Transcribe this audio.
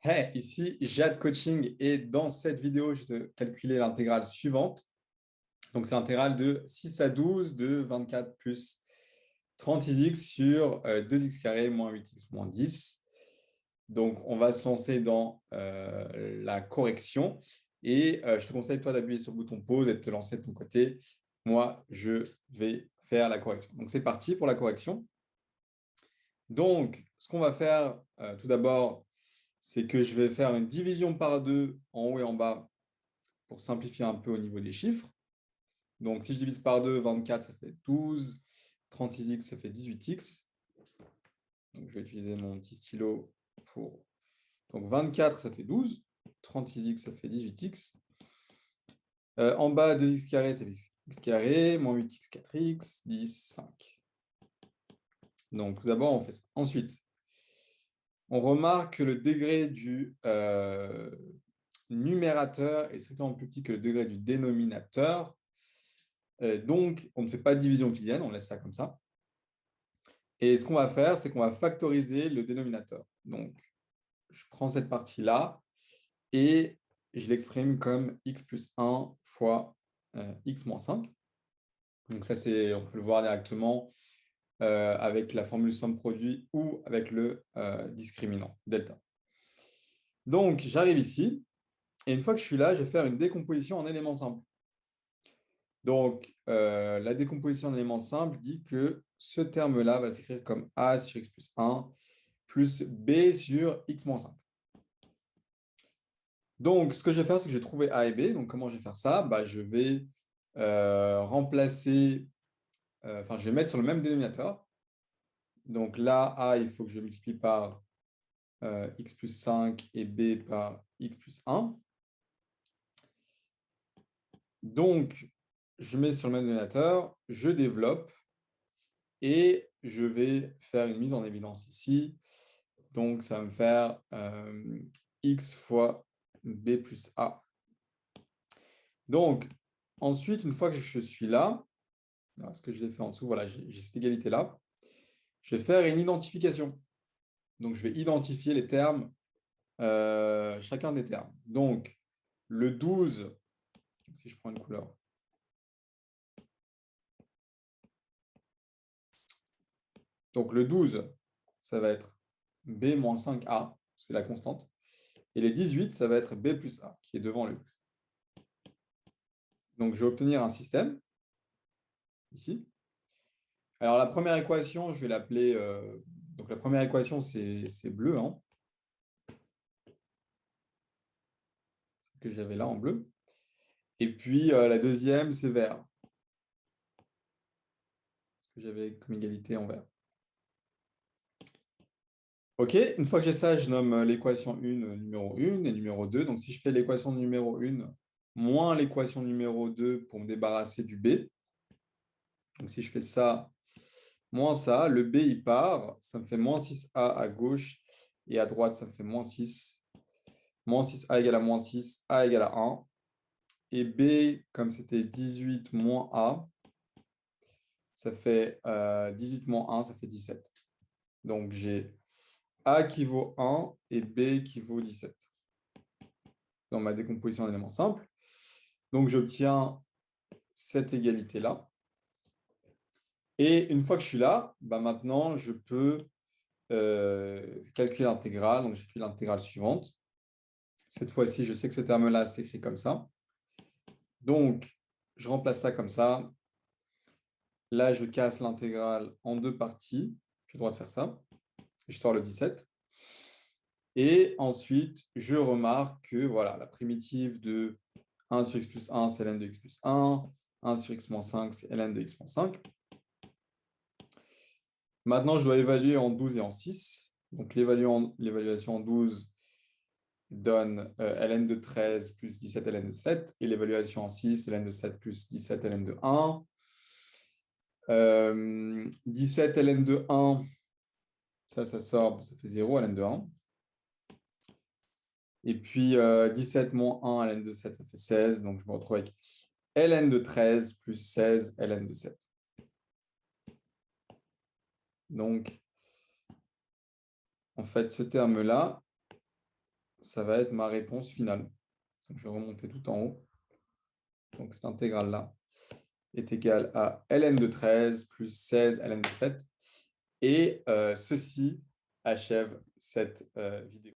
Hey, ici Jade Coaching et dans cette vidéo, je vais te calculer l'intégrale suivante. Donc, c'est l'intégrale de 6 à 12 de 24 plus 36x sur 2x carré moins 8x moins 10. Donc, on va se lancer dans la correction et je te conseille, toi, d'appuyer sur le bouton pause et de te lancer de ton côté. Moi, je vais faire la correction. Donc, c'est parti pour la correction. Donc, ce qu'on va faire tout d'abord, c'est que je vais faire une division par 2 en haut et en bas pour simplifier un peu au niveau des chiffres. Donc, si je divise par 2, 24, ça fait 12. 36x, ça fait 18x. Donc, je vais utiliser mon petit stylo pour... Donc, 24, ça fait 12. 36x, ça fait 18x. En bas, 2x carré, ça fait x carré. Moins 8x, 4x. 10, 5. Donc, tout d'abord, on fait ça. Ensuite, on remarque que le degré du numérateur est strictement plus petit que le degré du dénominateur. Donc, on ne fait pas de division euclidienne, on laisse ça comme ça. Et ce qu'on va faire, c'est qu'on va factoriser le dénominateur. Donc, je prends cette partie-là et je l'exprime comme x plus 1 fois x moins 5. Donc, ça, on peut le voir directement avec la formule somme-produit ou avec le discriminant, delta. Donc, j'arrive ici. Et une fois que je suis là, je vais faire une décomposition en éléments simples. Donc, la décomposition en éléments simples dit que ce terme-là va s'écrire comme A sur x plus 1 plus B sur x moins 5. Donc, ce que je vais faire, c'est que je vais trouver A et B. Donc, comment je vais faire ça? Je vais remplacer, je vais mettre sur le même dénominateur. Donc là, A, il faut que je multiplie par x plus 5 et B par x plus 1. Donc, je mets sur le même dénominateur, je développe et je vais faire une mise en évidence ici. Donc, ça va me faire x fois b plus a. Donc, ensuite, une fois que je suis là, ce que je l'ai fait en dessous, voilà, j'ai cette égalité-là, je vais faire une identification. Donc, je vais identifier les termes, chacun des termes. Donc, le 12, si je prends une couleur, donc le 12, ça va être b moins 5a, c'est la constante. Et les 18, ça va être b plus a, qui est devant le x. Donc, je vais obtenir un système, ici. Alors, la première équation, je vais l'appeler... donc, la première équation, c'est bleu, hein, que j'avais là en bleu. Et puis, la deuxième, c'est vert, que j'avais comme égalité en vert. OK, une fois que j'ai ça, je nomme l'équation 1 numéro 1 et numéro 2. Donc, si je fais l'équation numéro 1 moins l'équation numéro 2 pour me débarrasser du B, donc si je fais ça moins ça, le B, il part, ça me fait moins 6A à gauche et à droite, ça me fait moins 6. Moins 6A égale à moins 6, A égale à 1. Et B, comme c'était 18 moins A, ça fait 18 moins 1, ça fait 17. Donc, j'ai A qui vaut 1 et B qui vaut 17 dans ma décomposition d'éléments simples. Donc, j'obtiens cette égalité-là. Et une fois que je suis là, maintenant, je peux calculer l'intégrale. Donc, j'écris l'intégrale suivante. Cette fois-ci, je sais que ce terme-là s'écrit comme ça. Donc, je remplace ça comme ça. Là, je casse l'intégrale en deux parties. J'ai le droit de faire ça. Je sors le 17. Et ensuite, je remarque que voilà, la primitive de 1 sur x plus 1, c'est ln de x plus 1. 1 sur x moins 5, c'est ln de x moins 5. Maintenant, je dois évaluer en 12 et en 6. Donc, l'évaluation en 12 donne ln de 13 plus 17 ln de 7. Et l'évaluation en 6, ln de 7 plus 17 ln de 1. 17 ln de 1, ça sort, ça fait 0 ln de 1. Et puis 17 moins 1 ln de 7, ça fait 16. Donc, je me retrouve avec ln de 13 plus 16 ln de 7. Donc, en fait, ce terme-là, ça va être ma réponse finale. Donc, je vais remonter tout en haut. Donc, cette intégrale-là est égale à ln de 13 plus 16 ln de 7. Et ceci achève cette vidéo.